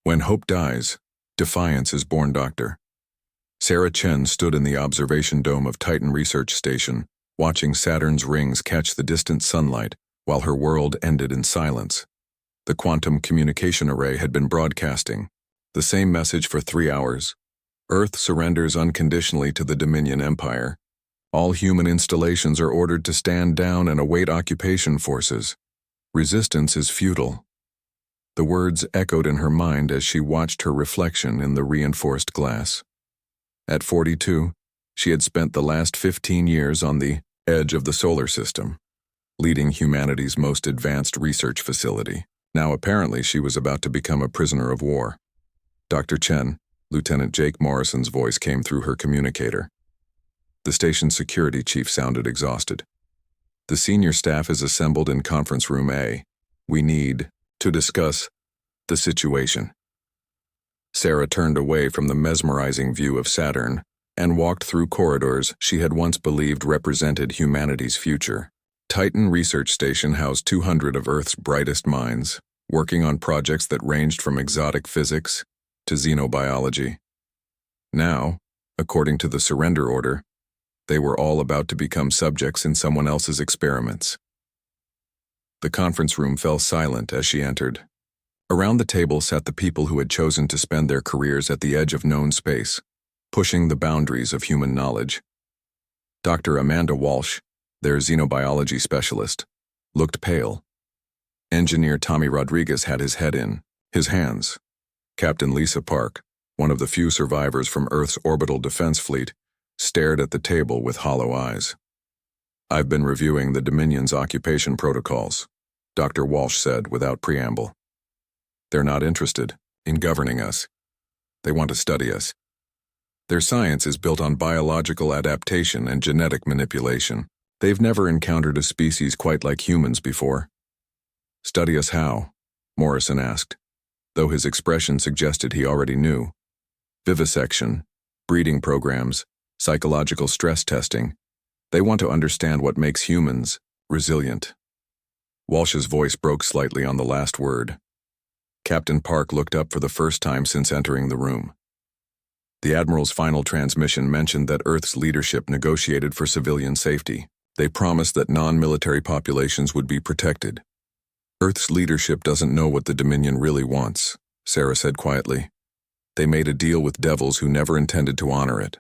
When hope dies, defiance is born, Doctor. Sarah Chen stood in the observation dome of Titan Research Station, watching Saturn's rings catch the distant sunlight while her world ended in silence. The quantum communication array had been broadcasting the same message for 3 hours. Earth surrenders unconditionally to the Dominion Empire. All human installations are ordered to stand down and await occupation forces. Resistance is futile. The words echoed in her mind as she watched her reflection in the reinforced glass. At 42, she had spent the last 15 years on the edge of the solar system, leading humanity's most advanced research facility. Now apparently she was about to become a prisoner of war. Dr. Chen, Lieutenant Jake Morrison's voice came through her communicator. The station's security chief sounded exhausted. The senior staff is assembled in conference room A. We need to discuss the situation. Sarah turned away from the mesmerizing view of Saturn and walked through corridors she had once believed represented humanity's future. Titan Research Station housed 200 of Earth's brightest minds, working on projects that ranged from exotic physics to xenobiology. Now, according to the surrender order, they were all about to become subjects in someone else's experiments. The conference room fell silent as she entered. Around the table sat the people who had chosen to spend their careers at the edge of known space, pushing the boundaries of human knowledge. Dr. Amanda Walsh, their xenobiology specialist, looked pale. Engineer Tommy Rodriguez had his head in his hands. Captain Lisa Park, one of the few survivors from Earth's orbital defense fleet, stared at the table with hollow eyes. "I've been reviewing the Dominion's occupation protocols," Dr. Walsh said without preamble. "They're not interested in governing us. They want to study us. Their science is built on biological adaptation and genetic manipulation. They've never encountered a species quite like humans before." "Study us how?" Morrison asked, though his expression suggested he already knew. "Vivisection, breeding programs, psychological stress testing. They want to understand what makes humans resilient." Walsh's voice broke slightly on the last word. Captain Park looked up for the first time since entering the room. The Admiral's final transmission mentioned that Earth's leadership negotiated for civilian safety. They promised that non-military populations would be protected. "Earth's leadership doesn't know what the Dominion really wants," Sarah said quietly. "They made a deal with devils who never intended to honor it."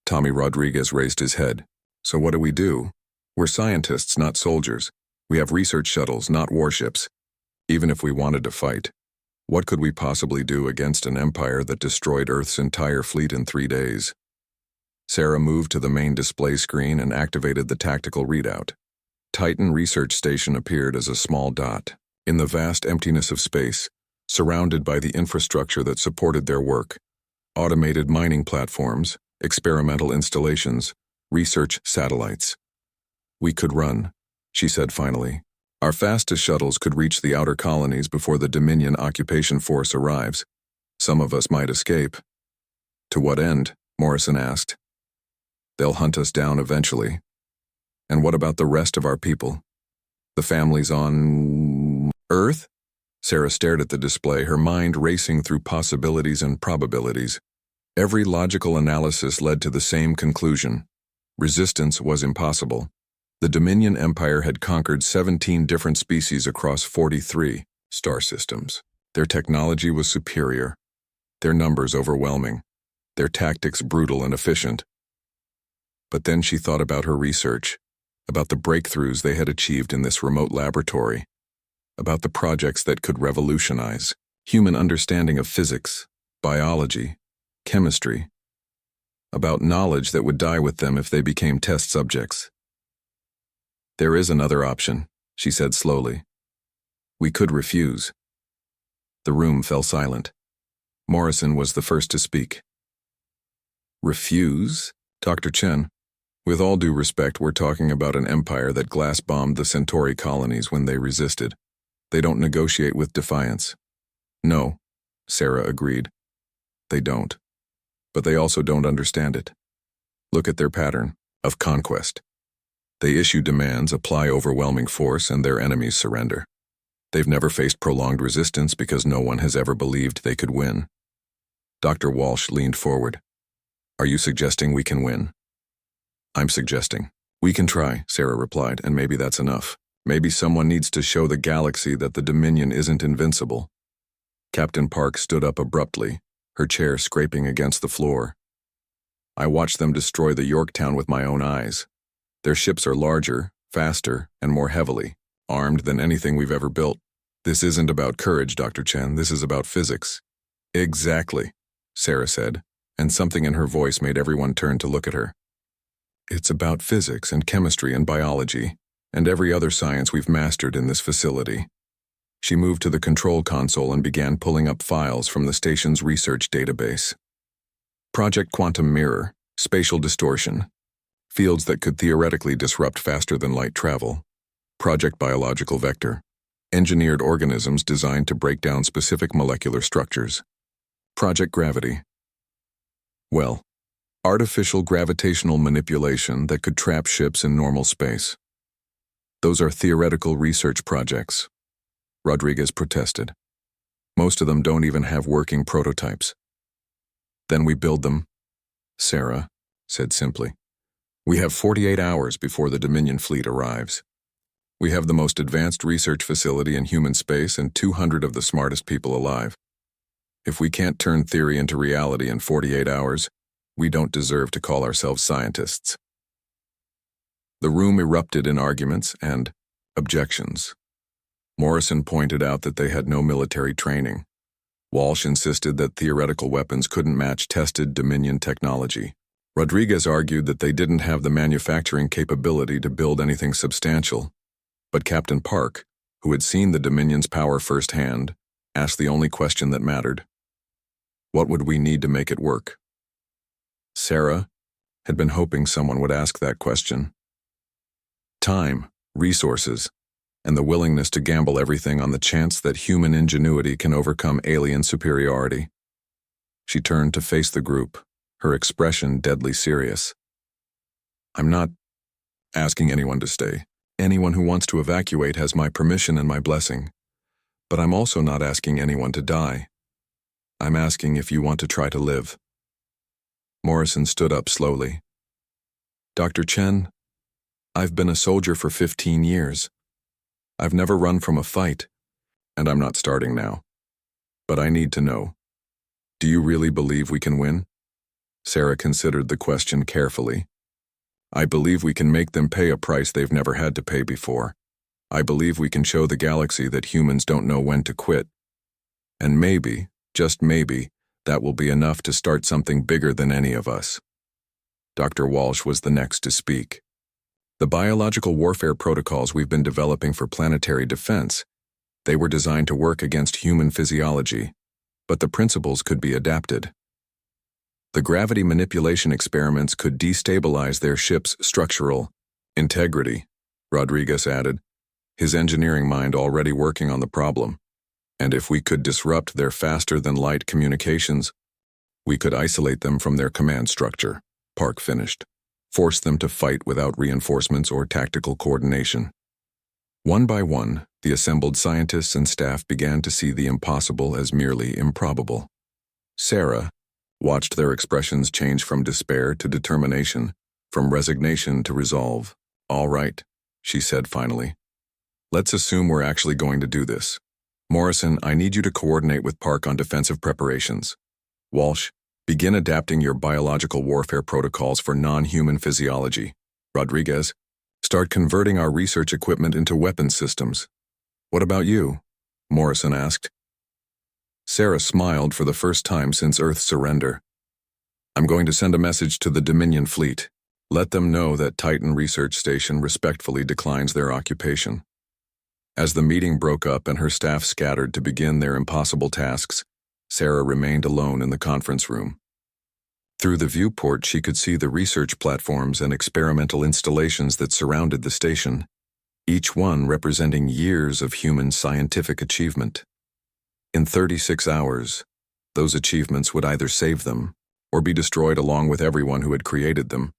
Tommy Rodriguez raised his head. "So what do we do? We're scientists, not soldiers. We have research shuttles, not warships. Even if we wanted to fight, what could we possibly do against an empire that destroyed Earth's entire fleet in 3 days?" Sarah moved to the main display screen and activated the tactical readout. Titan Research Station appeared as a small dot in the vast emptiness of space, surrounded by the infrastructure that supported their work: automated mining platforms, experimental installations, research satellites. "We could run," she said finally. "Our fastest shuttles could reach the outer colonies before the Dominion occupation force arrives. Some of us might escape." "To what end?" Morrison asked. "They'll hunt us down eventually." "And what about the rest of our people? The families on Earth?" Sarah stared at the display, her mind racing through possibilities and probabilities. Every logical analysis led to the same conclusion. Resistance was impossible. The Dominion Empire had conquered 17 different species across 43 star systems. Their technology was superior, their numbers overwhelming, their tactics brutal and efficient. But then she thought about her research, about the breakthroughs they had achieved in this remote laboratory, about the projects that could revolutionize human understanding of physics, biology, chemistry, about knowledge that would die with them if they became test subjects. "There is another option," she said slowly. "We could refuse." The room fell silent. Morrison was the first to speak. "Refuse? Dr. Chen, with all due respect, we're talking about an empire that glass-bombed the Centauri colonies when they resisted. They don't negotiate with defiance." "No," Sarah agreed. "They don't. But they also don't understand it. Look at their pattern of conquest. They issue demands, apply overwhelming force, and their enemies surrender. They've never faced prolonged resistance because no one has ever believed they could win. Dr. Walsh leaned forward. Are you suggesting we can win? I'm suggesting. We can try, Sarah replied, and maybe that's enough. Maybe someone needs to show the galaxy that the Dominion isn't invincible. Captain Park stood up abruptly, her chair scraping against the floor. I watched them destroy the Yorktown with my own eyes. Their ships are larger, faster, and more heavily armed than anything we've ever built. This isn't about courage, Dr. Chen. This is about physics. Exactly, Sarah said, and something in her voice made everyone turn to look at her. It's about physics and chemistry and biology, and every other science we've mastered in this facility. She moved to the control console and began pulling up files from the station's research database. Project Quantum Mirror, spatial distortion, fields that could theoretically disrupt faster-than-light travel. Project Biological Vector, engineered organisms designed to break down specific molecular structures. Project Gravity. Well, artificial gravitational manipulation that could trap ships in normal space. Those are theoretical research projects, Rodriguez protested. Most of them don't even have working prototypes. Then we build them, Sarah said simply. We have 48 hours before the Dominion fleet arrives. We have the most advanced research facility in human space and 200 of the smartest people alive. If we can't turn theory into reality in 48 hours, we don't deserve to call ourselves scientists. The room erupted in arguments and objections. Morrison pointed out that they had no military training. Walsh insisted that theoretical weapons couldn't match tested Dominion technology. Rodriguez argued that they didn't have the manufacturing capability to build anything substantial. But Captain Park, who had seen the Dominion's power firsthand, asked the only question that mattered. What would we need to make it work? Sarah had been hoping someone would ask that question. Time, resources, and the willingness to gamble everything on the chance that human ingenuity can overcome alien superiority. She turned to face the group, her expression deadly serious. I'm not asking anyone to stay. Anyone who wants to evacuate has my permission and my blessing. But I'm also not asking anyone to die. I'm asking if you want to try to live. Morrison stood up slowly. Dr. Chen, I've been a soldier for 15 years. I've never run from a fight, and I'm not starting now. But I need to know. Do you really believe we can win? Sarah considered the question carefully. I believe we can make them pay a price they've never had to pay before. I believe we can show the galaxy that humans don't know when to quit. And maybe, just maybe, that will be enough to start something bigger than any of us. Dr. Walsh was the next to speak. The biological warfare protocols we've been developing for planetary defense, they were designed to work against human physiology, but the principles could be adapted. The gravity manipulation experiments could destabilize their ship's structural integrity, Rodriguez added, his engineering mind already working on the problem. And if we could disrupt their faster-than-light communications, we could isolate them from their command structure, Park finished, force them to fight without reinforcements or tactical coordination. One by one, the assembled scientists and staff began to see the impossible as merely improbable. Sarah watched their expressions change from despair to determination, from resignation to resolve. All right, she said finally. Let's assume we're actually going to do this. Morrison, I need you to coordinate with Park on defensive preparations. Walsh, begin adapting your biological warfare protocols for non-human physiology. Rodriguez, start converting our research equipment into weapons systems. What about you? Morrison asked. Sarah smiled for the first time since Earth's surrender. I'm going to send a message to the Dominion fleet. Let them know that Titan Research Station respectfully declines their occupation. As the meeting broke up and her staff scattered to begin their impossible tasks, Sarah remained alone in the conference room. Through the viewport, she could see the research platforms and experimental installations that surrounded the station, each one representing years of human scientific achievement. In 36 hours, those achievements would either save them or be destroyed along with everyone who had created them.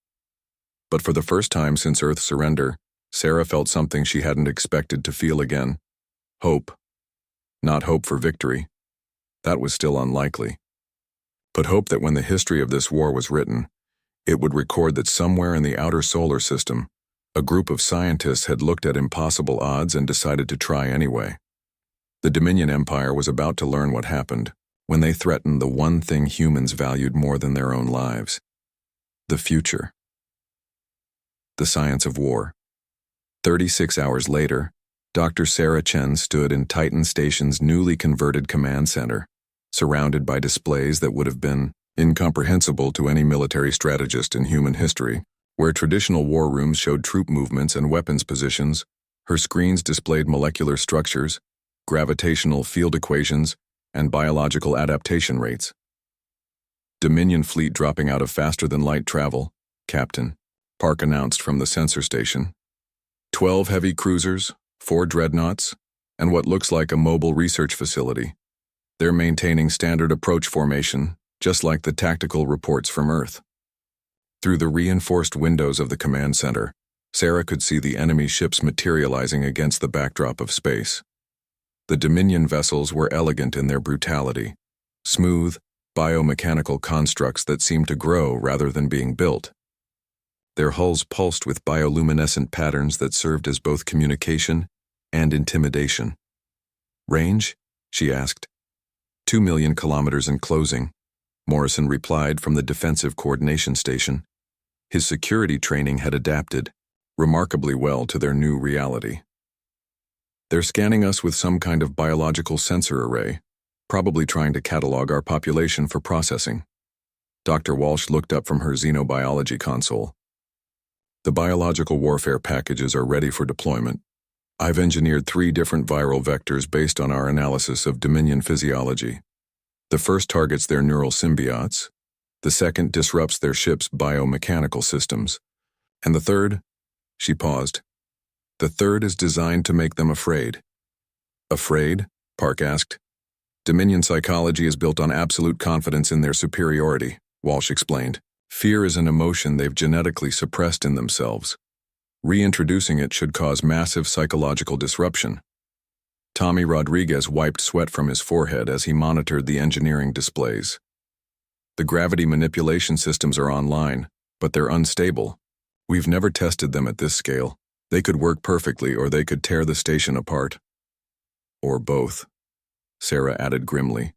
But for the first time since Earth's surrender, Sarah felt something she hadn't expected to feel again: hope. Not hope for victory. That was still unlikely. But hope that when the history of this war was written, it would record that somewhere in the outer solar system, a group of scientists had looked at impossible odds and decided to try anyway. The Dominion Empire was about to learn what happened when they threatened the one thing humans valued more than their own lives: the future. The science of war. 36 hours later, Dr. Sarah Chen stood in Titan Station's newly converted command center, surrounded by displays that would have been incomprehensible to any military strategist in human history. Where traditional war rooms showed troop movements and weapons positions, her screens displayed molecular structures, gravitational field equations, and biological adaptation rates. Dominion fleet dropping out of faster-than-light travel, Captain, Park announced from the sensor station. 12 heavy cruisers, 4 dreadnoughts, and what looks like a mobile research facility. They're maintaining standard approach formation, just like the tactical reports from Earth. Through the reinforced windows of the command center, Sarah could see the enemy ships materializing against the backdrop of space. The Dominion vessels were elegant in their brutality, smooth, biomechanical constructs that seemed to grow rather than being built. Their hulls pulsed with bioluminescent patterns that served as both communication and intimidation. Range? She asked. 2 million kilometers in closing, Morrison replied from the defensive coordination station. His security training had adapted remarkably well to their new reality. They're scanning us with some kind of biological sensor array, probably trying to catalog our population for processing. Dr. Walsh looked up from her xenobiology console. The biological warfare packages are ready for deployment. I've engineered 3 different viral vectors based on our analysis of Dominion physiology. The first targets their neural symbiotes, the second disrupts their ship's biomechanical systems, and the third, she paused. The third is designed to make them afraid. Afraid? Park asked. Dominion psychology is built on absolute confidence in their superiority, Walsh explained. Fear is an emotion they've genetically suppressed in themselves. Reintroducing it should cause massive psychological disruption. Tommy Rodriguez wiped sweat from his forehead as he monitored the engineering displays. The gravity manipulation systems are online, but they're unstable. We've never tested them at this scale. They could work perfectly, or they could tear the station apart. Or both, Sarah added grimly.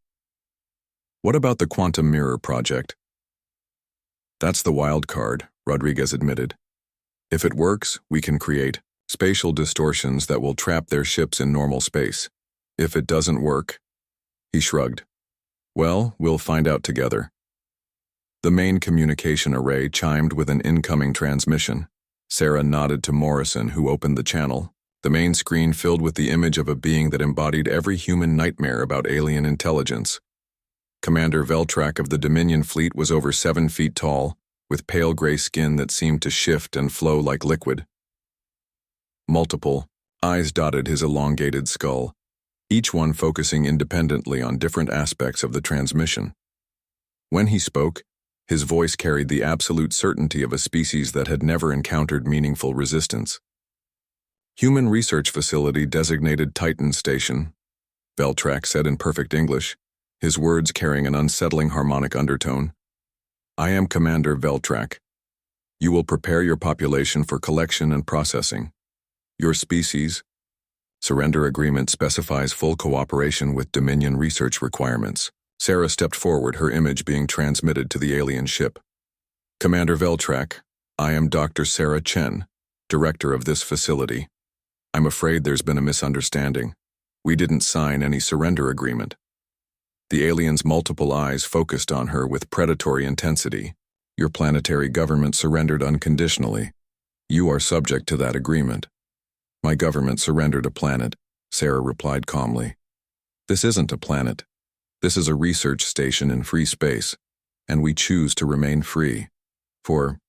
What about the quantum mirror project? That's the wild card, Rodriguez admitted. If it works, we can create spatial distortions that will trap their ships in normal space. If it doesn't work, he shrugged. Well, we'll find out together. The main communication array chimed with an incoming transmission. Sarah nodded to Morrison, who opened the channel. The main screen filled with the image of a being that embodied every human nightmare about alien intelligence. Commander Veltrak of the Dominion fleet was over 7 feet tall, with pale gray skin that seemed to shift and flow like liquid. Multiple eyes dotted his elongated skull, each one focusing independently on different aspects of the transmission. When he spoke, his voice carried the absolute certainty of a species that had never encountered meaningful resistance. Human Research Facility designated Titan Station, Veltrak said in perfect English, his words carrying an unsettling harmonic undertone. I am Commander Veltrak. You will prepare your population for collection and processing. Your species. Surrender agreement specifies full cooperation with Dominion research requirements. Sarah stepped forward, her image being transmitted to the alien ship. Commander Veltrak, I am Dr. Sarah Chen, director of this facility. I'm afraid there's been a misunderstanding. We didn't sign any surrender agreement. The alien's multiple eyes focused on her with predatory intensity. Your planetary government surrendered unconditionally. You are subject to that agreement. My government surrendered a planet, Sarah replied calmly. This isn't a planet. This is a research station in free space, and we choose to remain free. For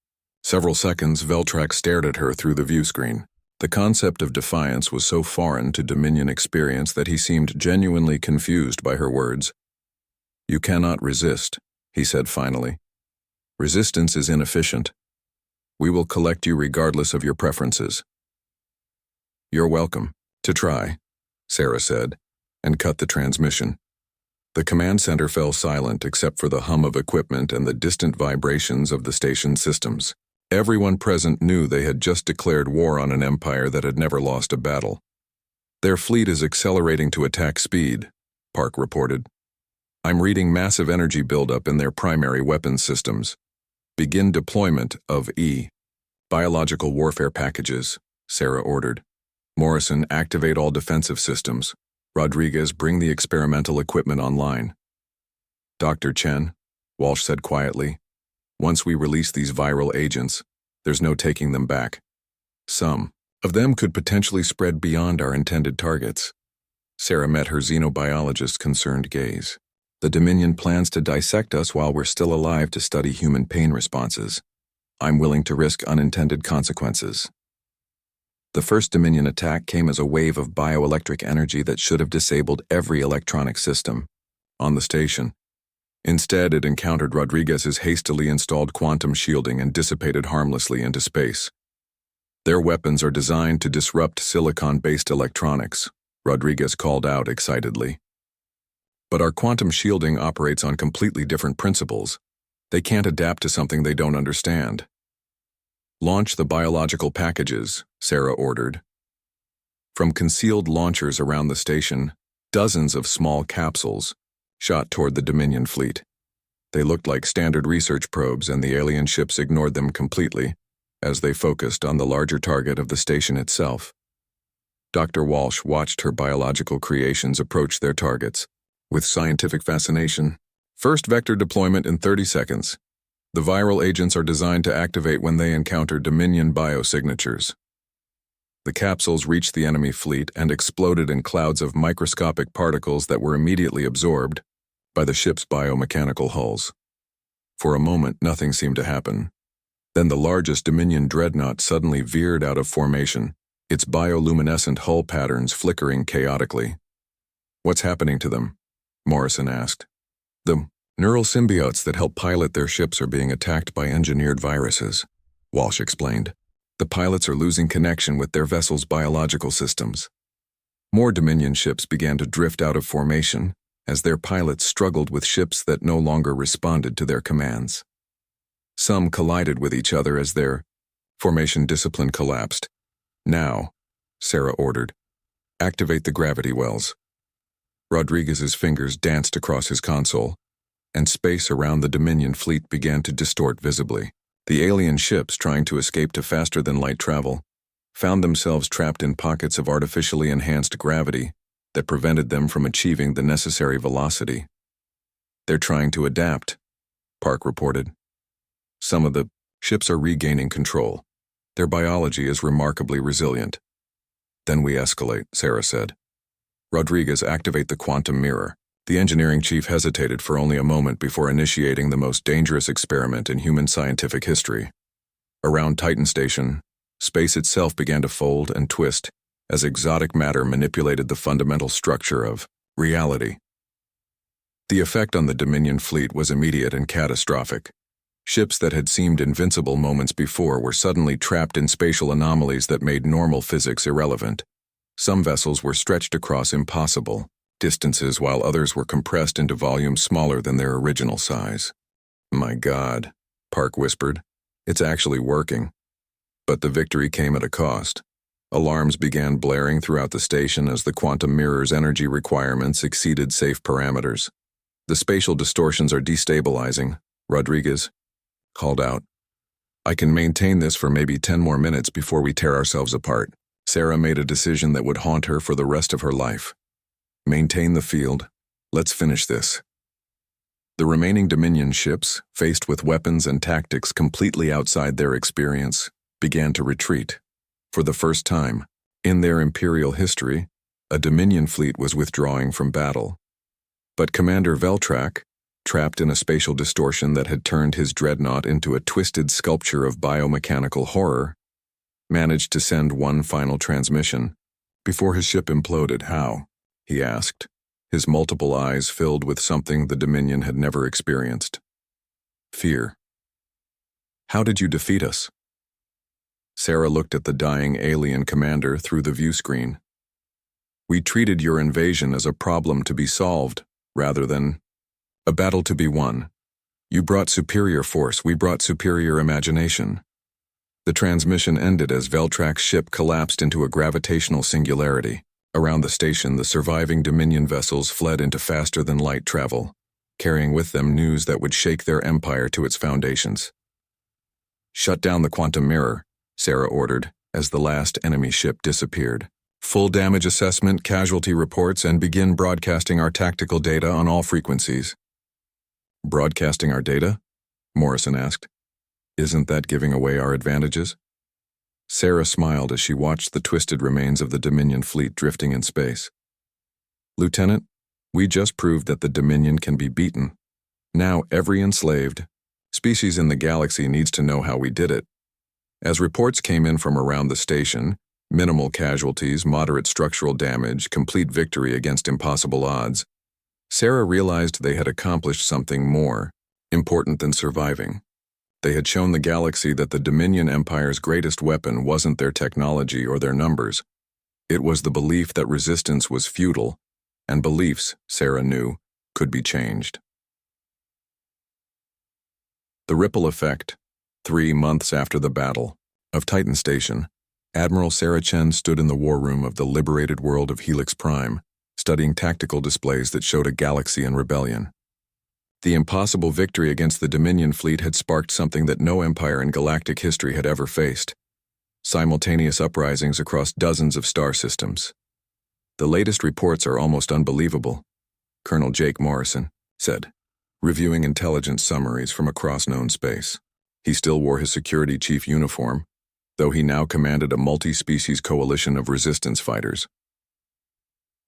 several seconds, Veltrak stared at her through the view screen. The concept of defiance was so foreign to Dominion experience that he seemed genuinely confused by her words. You cannot resist, he said finally. Resistance is inefficient. We will collect you regardless of your preferences. You're welcome to try, Sarah said, and cut the transmission. The command center fell silent except for the hum of equipment and the distant vibrations of the station systems. Everyone present knew they had just declared war on an empire that had never lost a battle. "Their fleet is accelerating to attack speed," Park reported. "I'm reading massive energy buildup in their primary weapons systems. Begin deployment of biological warfare packages," Sarah ordered. "Morrison, activate all defensive systems. Rodriguez, bring the experimental equipment online." "Dr. Chen," Walsh said quietly, "once we release these viral agents, there's no taking them back. Some of them could potentially spread beyond our intended targets." Sarah met her xenobiologist's concerned gaze. "The Dominion plans to dissect us while we're still alive to study human pain responses. I'm willing to risk unintended consequences." The first Dominion attack came as a wave of bioelectric energy that should have disabled every electronic system on the station. Instead, it encountered Rodriguez's hastily installed quantum shielding and dissipated harmlessly into space. "Their weapons are designed to disrupt silicon-based electronics," Rodriguez called out excitedly. "But our quantum shielding operates on completely different principles. They can't adapt to something they don't understand." "Launch the biological packages," Sarah ordered. From concealed launchers around the station, dozens of small capsules shot toward the Dominion fleet. They looked like standard research probes, and the alien ships ignored them completely as they focused on the larger target of the station itself. Dr. Walsh watched her biological creations approach their targets with scientific fascination. "First vector deployment in 30 seconds. The viral agents are designed to activate when they encounter Dominion biosignatures." The capsules reached the enemy fleet and exploded in clouds of microscopic particles that were immediately absorbed by the ship's biomechanical hulls. For a moment, nothing seemed to happen. Then the largest Dominion dreadnought suddenly veered out of formation, its bioluminescent hull patterns flickering chaotically. "What's happening to them?" Morrison asked. "The neural symbiotes that help pilot their ships are being attacked by engineered viruses," Walsh explained. "The pilots are losing connection with their vessel's biological systems." More Dominion ships began to drift out of formation as their pilots struggled with ships that no longer responded to their commands. Some collided with each other as their formation discipline collapsed. "Now," Sarah ordered, "activate the gravity wells." Rodriguez's fingers danced across his console, and space around the Dominion fleet began to distort visibly. The alien ships, trying to escape to faster-than-light travel, found themselves trapped in pockets of artificially enhanced gravity that prevented them from achieving the necessary velocity. "They're trying to adapt," Park reported. "Some of the ships are regaining control. Their biology is remarkably resilient." "Then we escalate," Sarah said. "Rodriguez, activate the quantum mirror." The engineering chief hesitated for only a moment before initiating the most dangerous experiment in human scientific history. Around Titan Station, space itself began to fold and twist as exotic matter manipulated the fundamental structure of reality. The effect on the Dominion fleet was immediate and catastrophic. Ships that had seemed invincible moments before were suddenly trapped in spatial anomalies that made normal physics irrelevant. Some vessels were stretched across impossible distances while others were compressed into volumes smaller than their original size. "My God," Park whispered. "It's actually working." But the victory came at a cost. Alarms began blaring throughout the station as the quantum mirror's energy requirements exceeded safe parameters. "The spatial distortions are destabilizing," Rodriguez called out. "I can maintain this for maybe 10 more minutes before we tear ourselves apart." Sarah made a decision that would haunt her for the rest of her life. "Maintain the field. Let's finish this." The remaining Dominion ships, faced with weapons and tactics completely outside their experience, began to retreat. For the first time in their imperial history, a Dominion fleet was withdrawing from battle. But Commander Veltrak, trapped in a spatial distortion that had turned his dreadnought into a twisted sculpture of biomechanical horror, managed to send one final transmission before his ship imploded. "How?" he asked, his multiple eyes filled with something the Dominion had never experienced. "Fear." "How did you defeat us?" Sarah looked at the dying alien commander through the view screen. We treated your invasion as a problem to be solved, rather than a battle to be won. You brought superior force, we brought superior imagination. The transmission ended as Veltrak's ship collapsed into a gravitational singularity. Around the station, the surviving Dominion vessels fled into faster-than-light travel, carrying with them news that would shake their empire to its foundations. "Shut down the quantum mirror," Sarah ordered, as the last enemy ship disappeared. "Full damage assessment, casualty reports, and begin broadcasting our tactical data on all frequencies." "Broadcasting our data?" Morrison asked. "Isn't that giving away our advantages?" Sarah smiled as she watched the twisted remains of the Dominion fleet drifting in space. "Lieutenant, we just proved that the Dominion can be beaten. Now every enslaved species in the galaxy needs to know how we did it." As reports came in from around the station, minimal casualties, moderate structural damage, complete victory against impossible odds, Sarah realized they had accomplished something more important than surviving. They had shown the galaxy that the Dominion Empire's greatest weapon wasn't their technology or their numbers. It was the belief that resistance was futile, and beliefs, Sarah knew, could be changed. The ripple effect. 3 months after the battle of Titan Station, Admiral Sarah Chen stood in the war room of the liberated world of Helix Prime, studying tactical displays that showed a galaxy in rebellion. The impossible victory against the Dominion fleet had sparked something that no empire in galactic history had ever faced: simultaneous uprisings across dozens of star systems. "The latest reports are almost unbelievable," Colonel Jake Morrison said, reviewing intelligence summaries from across known space. He still wore his security chief uniform, though he now commanded a multi-species coalition of resistance fighters.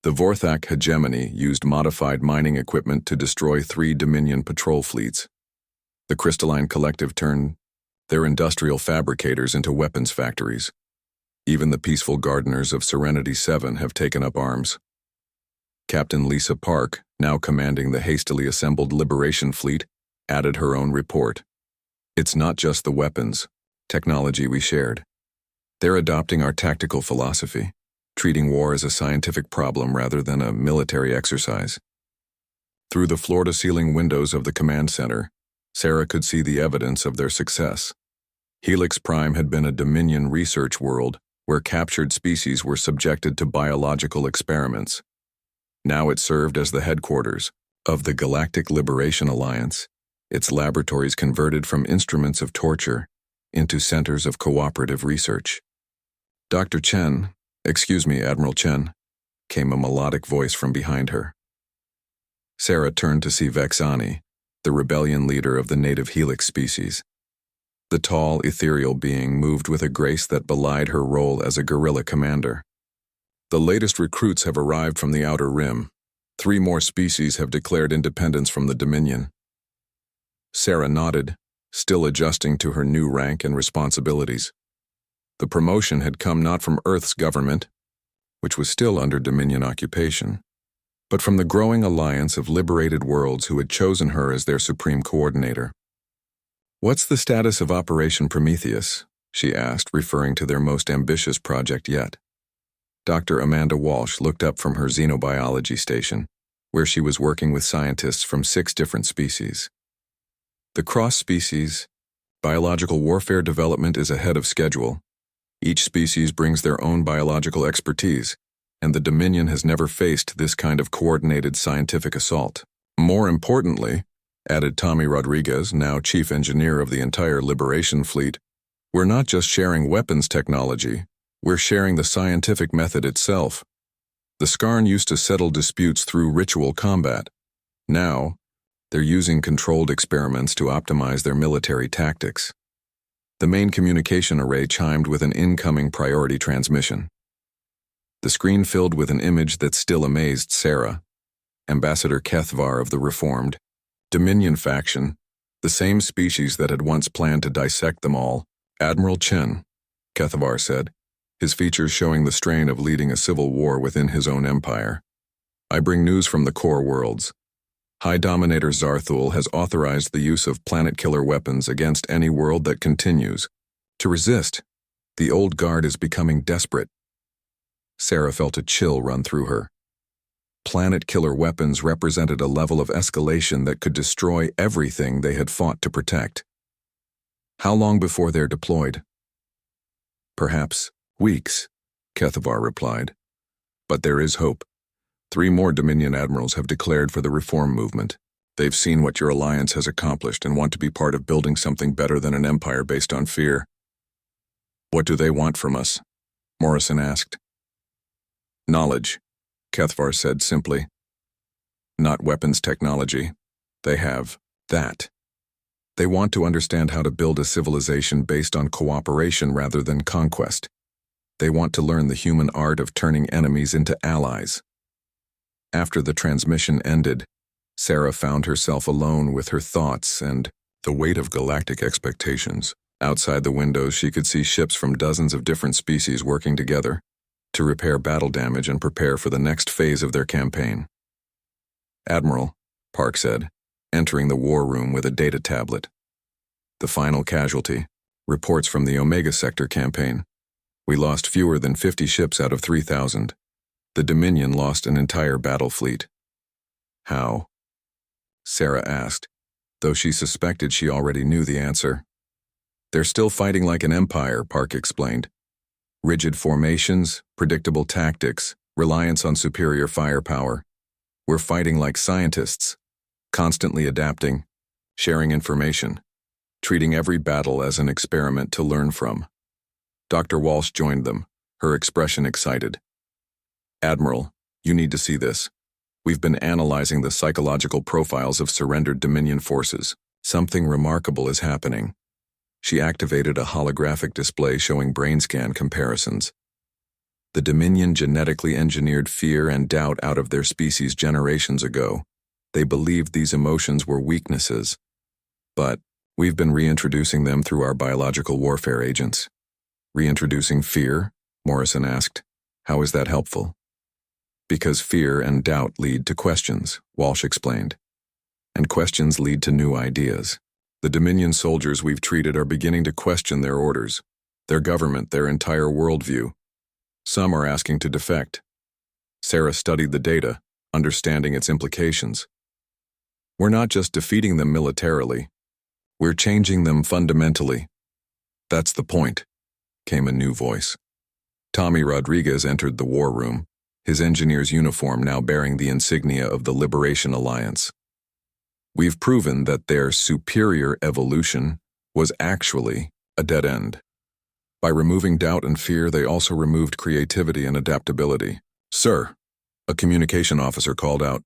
The Vorthak hegemony used modified mining equipment to destroy 3 Dominion patrol fleets. The Crystalline Collective turned their industrial fabricators into weapons factories. Even the peaceful gardeners of Serenity 7 have taken up arms. Captain Lisa Park, now commanding the hastily assembled Liberation Fleet, added her own report. "It's not just the weapons, technology we shared. They're adopting our tactical philosophy, treating war as a scientific problem rather than a military exercise." Through the floor-to-ceiling windows of the command center, Sarah could see the evidence of their success. Helix Prime had been a Dominion research world where captured species were subjected to biological experiments. Now it served as the headquarters of the Galactic Liberation Alliance, its laboratories converted from instruments of torture into centers of cooperative research. "Dr. Chen, excuse me, Admiral Chen," came a melodic voice from behind her. Sarah turned to see Vexani, the rebellion leader of the native Helix species. The tall, ethereal being moved with a grace that belied her role as a guerrilla commander. "The latest recruits have arrived from the Outer Rim. 3 more species have declared independence from the Dominion." Sarah nodded, still adjusting to her new rank and responsibilities. The promotion had come not from Earth's government, which was still under Dominion occupation, but from the growing alliance of liberated worlds who had chosen her as their supreme coordinator. "What's the status of Operation Prometheus?" she asked, referring to their most ambitious project yet. Dr. Amanda Walsh looked up from her xenobiology station, where she was working with scientists from 6 different species. "The cross-species biological warfare development is ahead of schedule. Each species brings their own biological expertise, and the Dominion has never faced this kind of coordinated scientific assault. More importantly," added Tommy Rodriguez, now chief engineer of the entire Liberation Fleet, "we're not just sharing weapons technology, we're sharing the scientific method itself. The Skarn used to settle disputes through ritual combat. Now, they're using controlled experiments to optimize their military tactics." The main communication array chimed with an incoming priority transmission. The screen filled with an image that still amazed Sarah. Ambassador Kethvar of the Reformed Dominion faction, the same species that had once planned to dissect them all. "Admiral Chen," Kethvar said, his features showing the strain of leading a civil war within his own empire. "I bring news from the core worlds. High Dominator Zarthul has authorized the use of planet-killer weapons against any world that continues to resist. The old guard is becoming desperate." Sarah felt a chill run through her. Planet-killer weapons represented a level of escalation that could destroy everything they had fought to protect. How long before they're deployed? Perhaps weeks, Kethavar replied. But there is hope. 3 more Dominion admirals have declared for the reform movement. They've seen what your alliance has accomplished and want to be part of building something better than an empire based on fear. What do they want from us? Morrison asked. Knowledge, Kethavar said simply. Not weapons technology. They have that. They want to understand how to build a civilization based on cooperation rather than conquest. They want to learn the human art of turning enemies into allies. After the transmission ended, Sarah found herself alone with her thoughts and the weight of galactic expectations. Outside the windows, she could see ships from dozens of different species working together to repair battle damage and prepare for the next phase of their campaign. Admiral, Park said, entering the war room with a data tablet. The final casualty, reports from the Omega Sector campaign. We lost fewer than 50 ships out of 3,000. The Dominion lost an entire battle fleet. How? Sarah asked, though she suspected she already knew the answer. They're still fighting like an empire, Park explained. Rigid formations, predictable tactics, reliance on superior firepower. We're fighting like scientists, constantly adapting, sharing information, treating every battle as an experiment to learn from. Dr. Walsh joined them, her expression excited. Admiral, you need to see this. We've been analyzing the psychological profiles of surrendered Dominion forces. Something remarkable is happening. She activated a holographic display showing brain scan comparisons. The Dominion genetically engineered fear and doubt out of their species generations ago. They believed these emotions were weaknesses. But we've been reintroducing them through our biological warfare agents. Reintroducing fear? Morrison asked. How is that helpful? Because fear and doubt lead to questions, Walsh explained. And questions lead to new ideas. The Dominion soldiers we've treated are beginning to question their orders, their government, their entire worldview. Some are asking to defect. Sarah studied the data, understanding its implications. We're not just defeating them militarily. We're changing them fundamentally. That's the point, came a new voice. Tommy Rodriguez entered the war room, his engineer's uniform now bearing the insignia of the Liberation Alliance. We've proven that their superior evolution was actually a dead end. By removing doubt and fear, they also removed creativity and adaptability. Sir, a communication officer called out,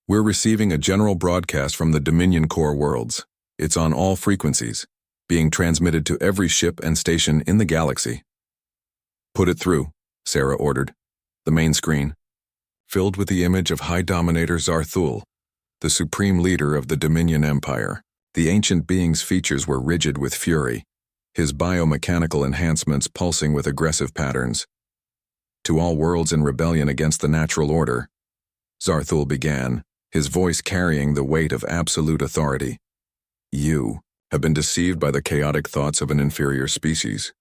we're receiving a general broadcast from the Dominion core worlds. It's on all frequencies, being transmitted to every ship and station in the galaxy. Put it through, Sarah ordered. The main screen, filled with the image of High Dominator Zarthul, the supreme leader of the Dominion Empire. The ancient being's features were rigid with fury, his biomechanical enhancements pulsing with aggressive patterns. To all worlds in rebellion against the natural order, Zarthul began, his voice carrying the weight of absolute authority. You have been deceived by the chaotic thoughts of an inferior species.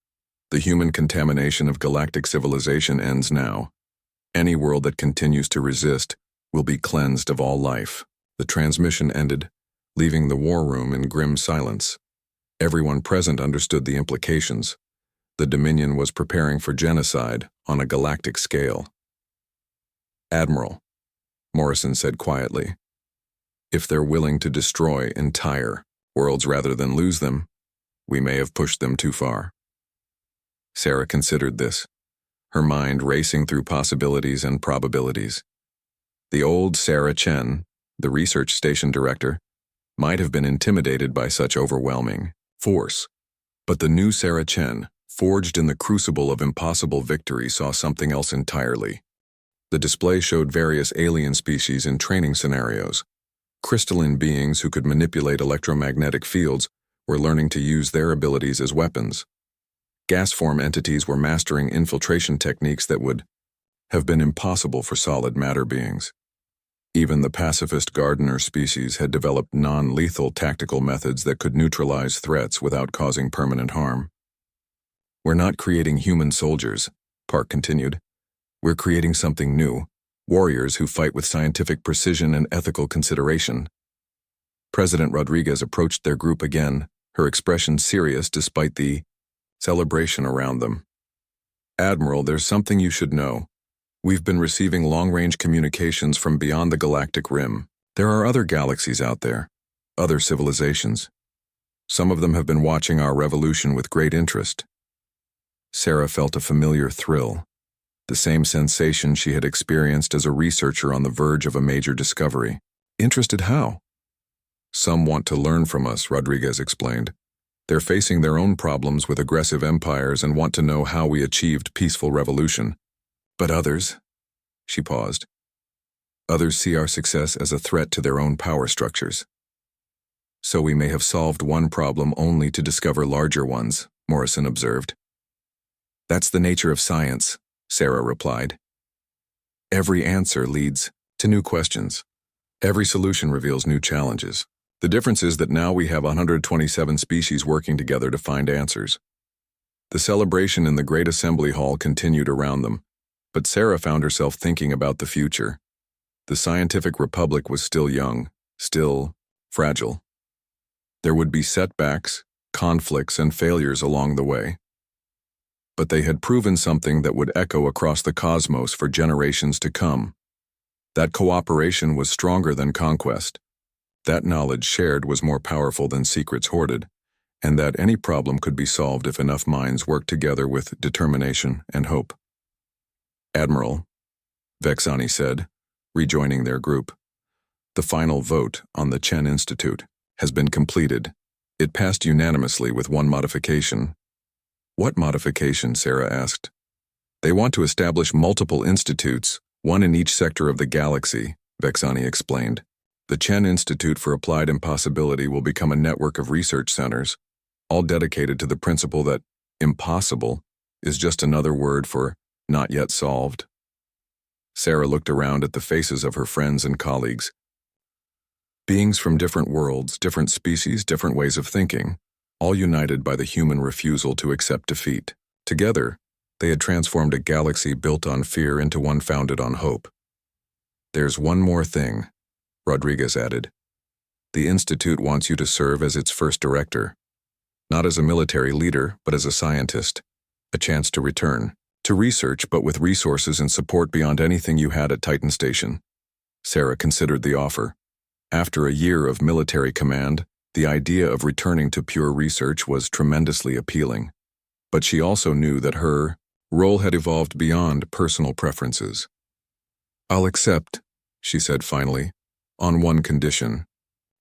The human contamination of galactic civilization ends now. Any world that continues to resist will be cleansed of all life. The transmission ended, leaving the war room in grim silence. Everyone present understood the implications. The Dominion was preparing for genocide on a galactic scale. Admiral, Morrison said quietly, if they're willing to destroy entire worlds rather than lose them, we may have pushed them too far. Sarah considered this, her mind racing through possibilities and probabilities. The old Sarah Chen, the research station director, might have been intimidated by such overwhelming force. But the new Sarah Chen, forged in the crucible of impossible victory, saw something else entirely. The display showed various alien species in training scenarios. Crystalline beings who could manipulate electromagnetic fields were learning to use their abilities as weapons. Gas-form entities were mastering infiltration techniques that would have been impossible for solid matter beings. Even the pacifist gardener species had developed non-lethal tactical methods that could neutralize threats without causing permanent harm. We're not creating human soldiers, Park continued. We're creating something new, warriors who fight with scientific precision and ethical consideration. President Rodriguez approached their group again, her expression serious despite the celebration around them. Admiral, there's something you should know. We've been receiving long-range communications from beyond the galactic rim. There are other galaxies out there, other civilizations. Some of them have been watching our revolution with great interest. Sarah felt a familiar thrill, the same sensation she had experienced as a researcher on the verge of a major discovery. Interested how? Some want to learn from us, Rodriguez explained. They're facing their own problems with aggressive empires and want to know how we achieved peaceful revolution. But others, she paused. Others see our success as a threat to their own power structures. So we may have solved one problem only to discover larger ones, Morrison observed. That's the nature of science, Sarah replied. Every answer leads to new questions. Every solution reveals new challenges. The difference is that now we have 127 species working together to find answers. The celebration in the Great Assembly Hall continued around them, but Sarah found herself thinking about the future. The scientific republic was still young, still fragile. There would be setbacks, conflicts, and failures along the way. But they had proven something that would echo across the cosmos for generations to come. That cooperation was stronger than conquest. That knowledge shared was more powerful than secrets hoarded, and that any problem could be solved if enough minds worked together with determination and hope. Admiral, Vexani said, rejoining their group. The final vote on the Chen Institute has been completed. It passed unanimously with one modification. What modification? Sarah asked. They want to establish multiple institutes, one in each sector of the galaxy, Vexani explained. The Chen Institute for Applied Impossibility will become a network of research centers, all dedicated to the principle that impossible is just another word for not yet solved. Sarah looked around at the faces of her friends and colleagues. Beings from different worlds, different species, different ways of thinking, all united by the human refusal to accept defeat. Together, they had transformed a galaxy built on fear into one founded on hope. There's one more thing, Rodriguez added. The Institute wants you to serve as its first director. Not as a military leader, but as a scientist. A chance to return. To research, but with resources and support beyond anything you had at Titan Station. Sarah considered the offer. After a year of military command, the idea of returning to pure research was tremendously appealing. But she also knew that her role had evolved beyond personal preferences. I'll accept, she said finally, on one condition.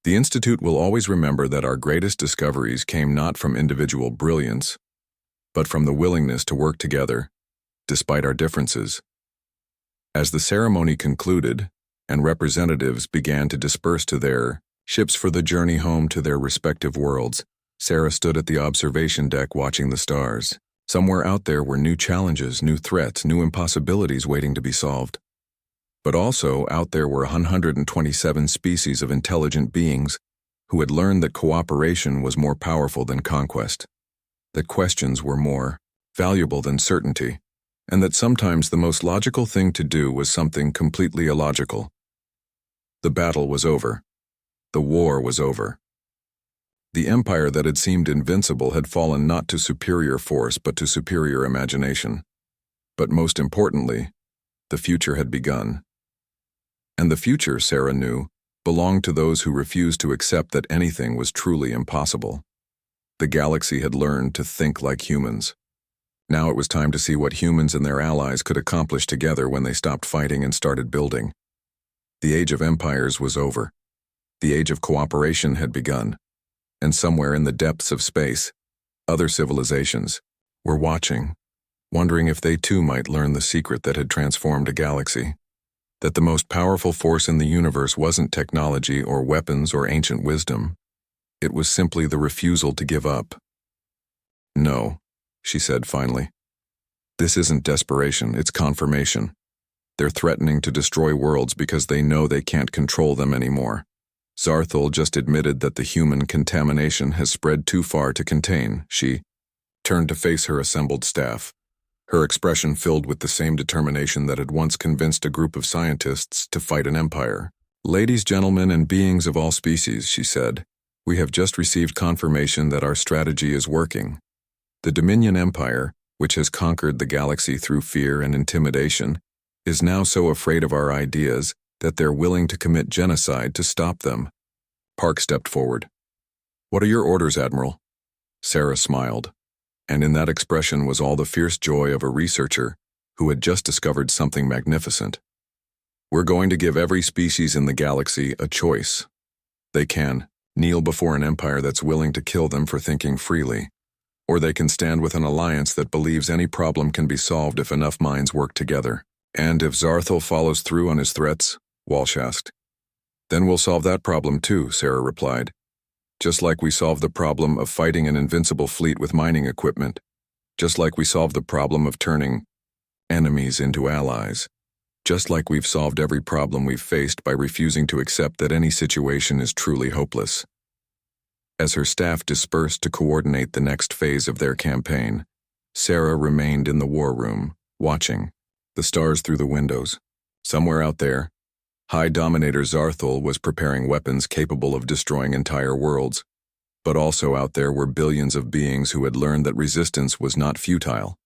The Institute will always remember that our greatest discoveries came not from individual brilliance, but from the willingness to work together, despite our differences. As the ceremony concluded, and representatives began to disperse to their ships for the journey home to their respective worlds, Sarah stood at the observation deck watching the stars. Somewhere out there were new challenges, new threats, new impossibilities waiting to be solved. But also out there were 127 species of intelligent beings who had learned that cooperation was more powerful than conquest, that questions were more valuable than certainty, and that sometimes the most logical thing to do was something completely illogical. The battle was over. The war was over. The empire that had seemed invincible had fallen not to superior force but to superior imagination. But most importantly, the future had begun. And the future, Sarah knew, belonged to those who refused to accept that anything was truly impossible. The galaxy had learned to think like humans. Now it was time to see what humans and their allies could accomplish together when they stopped fighting and started building. The age of empires was over. The age of cooperation had begun. And somewhere in the depths of space, other civilizations were watching, wondering if they too might learn the secret that had transformed a galaxy. That the most powerful force in the universe wasn't technology or weapons or ancient wisdom. It was simply the refusal to give up. No, she said finally. This isn't desperation, it's confirmation. They're threatening to destroy worlds because they know they can't control them anymore. Zarthul just admitted that the human contamination has spread too far to contain. She turned to face her assembled staff. her expression filled with the same determination that had once convinced a group of scientists to fight an empire. "Ladies, gentlemen, and beings of all species," she said, "we have just received confirmation that our strategy is working. The Dominion Empire, which has conquered the galaxy through fear and intimidation, is now so afraid of our ideas that they're willing to commit genocide to stop them." Park stepped forward. "What are your orders, Admiral?" Sarah smiled, and in that expression was all the fierce joy of a researcher who had just discovered something magnificent. "We're going to give every species in the galaxy a choice. They can kneel before an empire that's willing to kill them for thinking freely, or they can stand with an alliance that believes any problem can be solved if enough minds work together. And if Zarthel follows through on his threats," Walsh asked. "Then we'll solve that problem too," Sarah replied. "Just like we solved the problem of fighting an invincible fleet with mining equipment. Just like we solved the problem of turning enemies into allies. Just like we've solved every problem we've faced by refusing to accept that any situation is truly hopeless." As her staff dispersed to coordinate the next phase of their campaign, Sarah remained in the war room, watching the stars through the windows. Somewhere out there, High Dominator Zarthel was preparing weapons capable of destroying entire worlds. But also out there were billions of beings who had learned that resistance was not futile,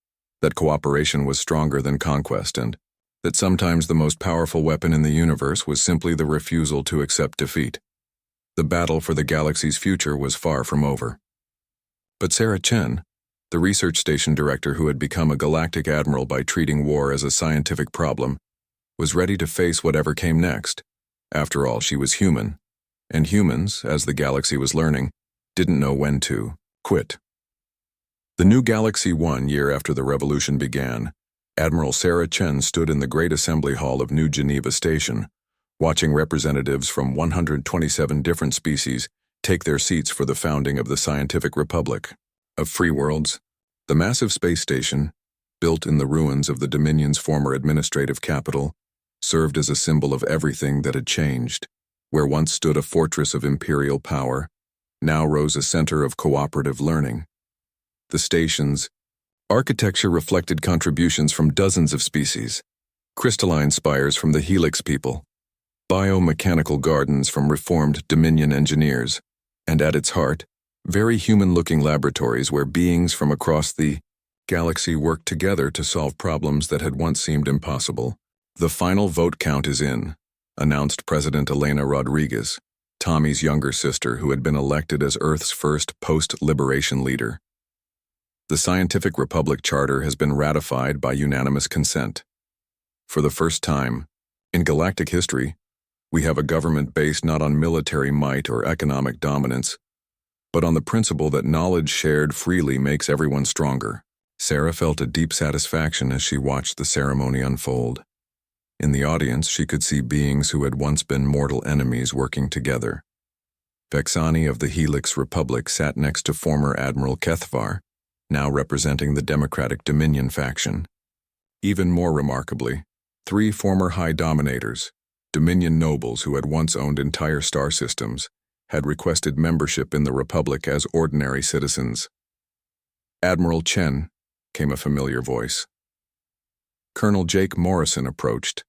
that cooperation was stronger than conquest, and that sometimes the most powerful weapon in the universe was simply the refusal to accept defeat. The battle for the galaxy's future was far from over. But Sarah Chen, the research station director who had become a galactic admiral by treating war as a scientific problem, was ready to face whatever came next. After all, she was human, and humans, as the galaxy was learning, didn't know when to quit. The new galaxy 1 year after the revolution began, Admiral Sarah Chen stood in the Great Assembly Hall of New Geneva Station, watching representatives from 127 different species take their seats for the founding of the Scientific Republic of Free Worlds. The massive space station, built in the ruins of the Dominion's former administrative capital, served as a symbol of everything that had changed. Where once stood a fortress of imperial power, now rose a center of cooperative learning. The station's architecture reflected contributions from dozens of species, crystalline spires from the Helix people, biomechanical gardens from reformed Dominion engineers, and at its heart, very human-looking laboratories where beings from across the galaxy worked together to solve problems that had once seemed impossible. "The final vote count is in," announced President Elena Rodriguez, Tommy's younger sister who had been elected as Earth's first post-liberation leader. "The Scientific Republic Charter has been ratified by unanimous consent. For the first time in galactic history, we have a government based not on military might or economic dominance, but on the principle that knowledge shared freely makes everyone stronger." Sarah felt a deep satisfaction as she watched the ceremony unfold. In the audience, she could see beings who had once been mortal enemies working together. Vexani of the Helix Republic sat next to former Admiral Kethvar, now representing the Democratic Dominion faction. Even more remarkably, 3 former High Dominators, Dominion nobles who had once owned entire star systems, had requested membership in the Republic as ordinary citizens. "Admiral Chen," came a familiar voice. Colonel Jake Morrison approached,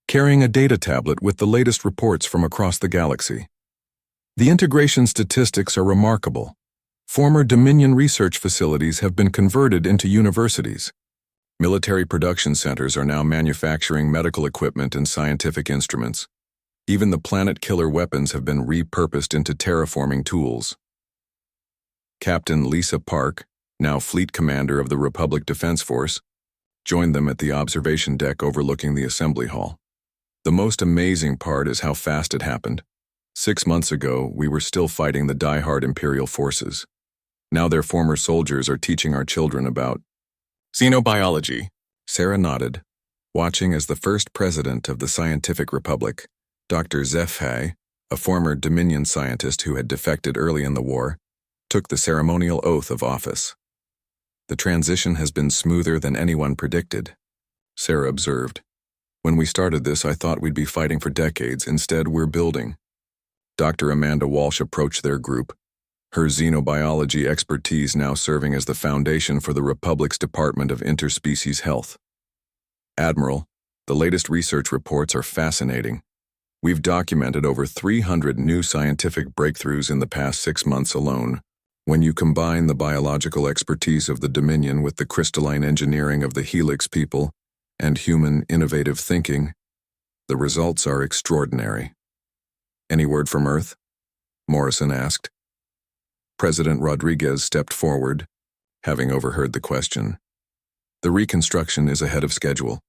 carrying a data tablet with the latest reports from across the galaxy. "The integration statistics are remarkable. Former Dominion research facilities have been converted into universities. Military production centers are now manufacturing medical equipment and scientific instruments. Even the planet-killer weapons have been repurposed into terraforming tools." Captain Lisa Park, now fleet commander of the Republic Defense Force, joined them at the observation deck overlooking the assembly hall. "The most amazing part is how fast it happened. 6 months ago, we were still fighting the die-hard Imperial forces. Now their former soldiers are teaching our children about xenobiology." Sarah nodded, watching as the first president of the Scientific Republic, Dr. Zephi, a former Dominion scientist who had defected early in the war, took the ceremonial oath of office. "The transition has been smoother than anyone predicted," Sarah observed. "When we started this, I thought we'd be fighting for decades. Instead, we're building." Dr. Amanda Walsh approached their group, her xenobiology expertise now serving as the foundation for the Republic's Department of Interspecies Health. Admiral, the latest research reports are fascinating. We've documented over 300 new scientific breakthroughs in the past 6 months alone. When you combine the biological expertise of the Dominion with the crystalline engineering of the Helix people and human innovative thinking, the results are extraordinary. Any word from Earth? Morrison asked. President Rodriguez stepped forward, having overheard the question. The reconstruction is ahead of schedule.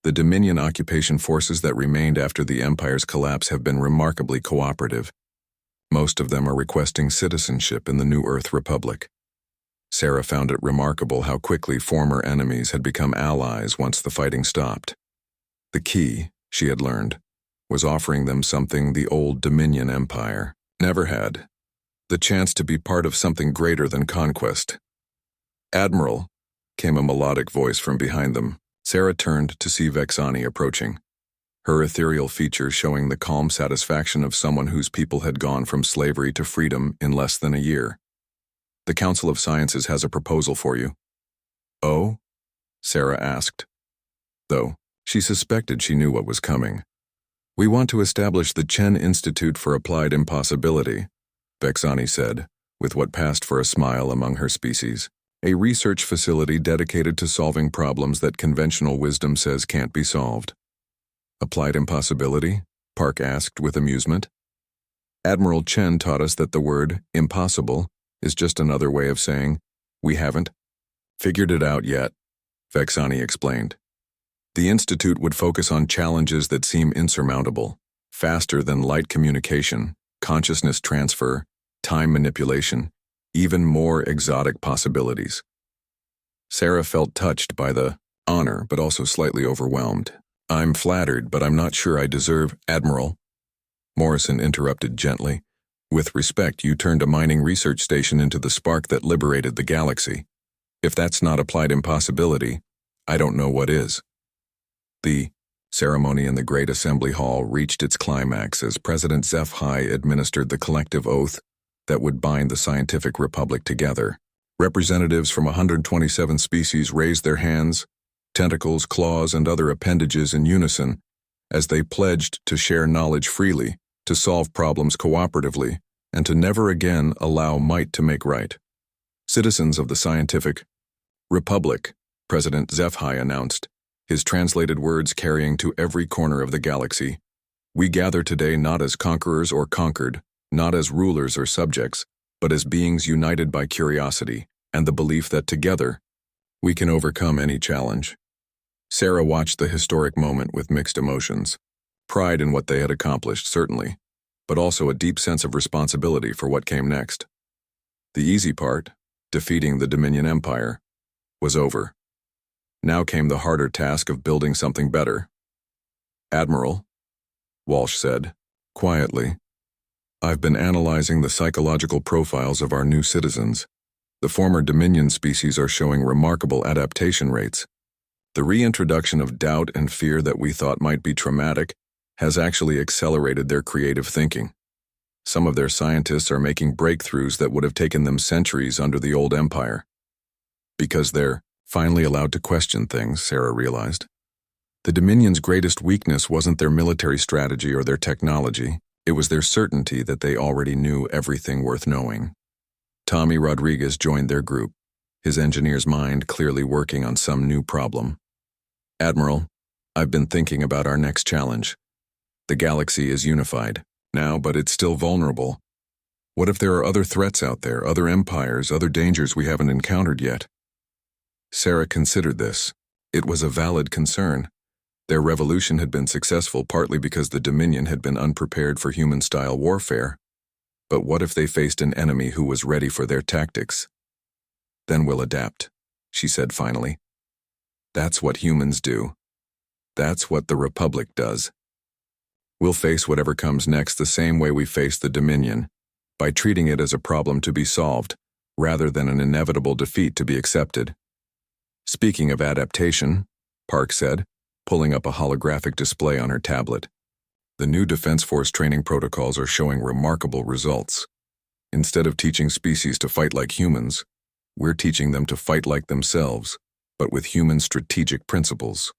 The Dominion occupation forces that remained after the Empire's collapse have been remarkably cooperative. Most of them are requesting citizenship in the New Earth Republic. Sarah found it remarkable how quickly former enemies had become allies once the fighting stopped. The key, she had learned, was offering them something the old Dominion Empire never had: the chance to be part of something greater than conquest. "Admiral," came a melodic voice from behind them. Sarah turned to see Vexani approaching, her ethereal features showing the calm satisfaction of someone whose people had gone from slavery to freedom in less than a year. "The Council of Sciences has a proposal for you." "Oh?" Sarah asked, though she suspected she knew what was coming. "We want to establish the Chen Institute for Applied Impossibility," Vexani said, with what passed for a smile among her species. "A research facility dedicated to solving problems that conventional wisdom says can't be solved." "Applied impossibility?" Park asked with amusement. "Admiral Chen taught us that the word impossible is just another way of saying we haven't figured it out yet," Vexani explained. "The Institute would focus on challenges that seem insurmountable, faster than light communication, consciousness transfer, time manipulation, even more exotic possibilities." Sarah felt touched by the honor, but also slightly overwhelmed. "I'm flattered, but I'm not sure I deserve—" "Admiral," Morrison interrupted gently. "With respect, you turned a mining research station into the spark that liberated the galaxy. If that's not applied impossibility, I don't know what is." The ceremony in the Great Assembly Hall reached its climax as President HFY administered the collective oath that would bind the scientific republic together. Representatives from 127 species raised their hands, tentacles, claws, and other appendages in unison as they pledged to share knowledge freely, to solve problems cooperatively, and to never again allow might to make right. "Citizens of the scientific republic," President HFY announced, his translated words carrying to every corner of the galaxy. "We gather today not as conquerors or conquered, not as rulers or subjects, but as beings united by curiosity and the belief that together we can overcome any challenge." Sarah watched the historic moment with mixed emotions. Pride in what they had accomplished, certainly, but also a deep sense of responsibility for what came next. The easy part, defeating the Dominion Empire, was over. Now came the harder task of building something better. "Admiral," Walsh said, quietly, "I've been analyzing the psychological profiles of our new citizens. The former Dominion species are showing remarkable adaptation rates. The reintroduction of doubt and fear that we thought might be traumatic has actually accelerated their creative thinking. Some of their scientists are making breakthroughs that would have taken them centuries under the old empire. Because they're finally allowed to question things," Sarah realized. The Dominion's greatest weakness wasn't their military strategy or their technology. It was their certainty that they already knew everything worth knowing. Tommy Rodriguez joined their group, his engineer's mind clearly working on some new problem. "Admiral, I've been thinking about our next challenge. The galaxy is unified now, but it's still vulnerable. What if there are other threats out there, other empires, other dangers we haven't encountered yet?" Sarah considered this. It was a valid concern. Their revolution had been successful partly because the Dominion had been unprepared for human-style warfare. But what if they faced an enemy who was ready for their tactics? "Then we'll adapt," she said finally. "That's what humans do. That's what the Republic does. We'll face whatever comes next the same way we faced the Dominion, by treating it as a problem to be solved, rather than an inevitable defeat to be accepted." "Speaking of adaptation," Park said, pulling up a holographic display on her tablet, "the new Defense Force training protocols are showing remarkable results. Instead of teaching species to fight like humans, we're teaching them to fight like themselves, but with human strategic principles.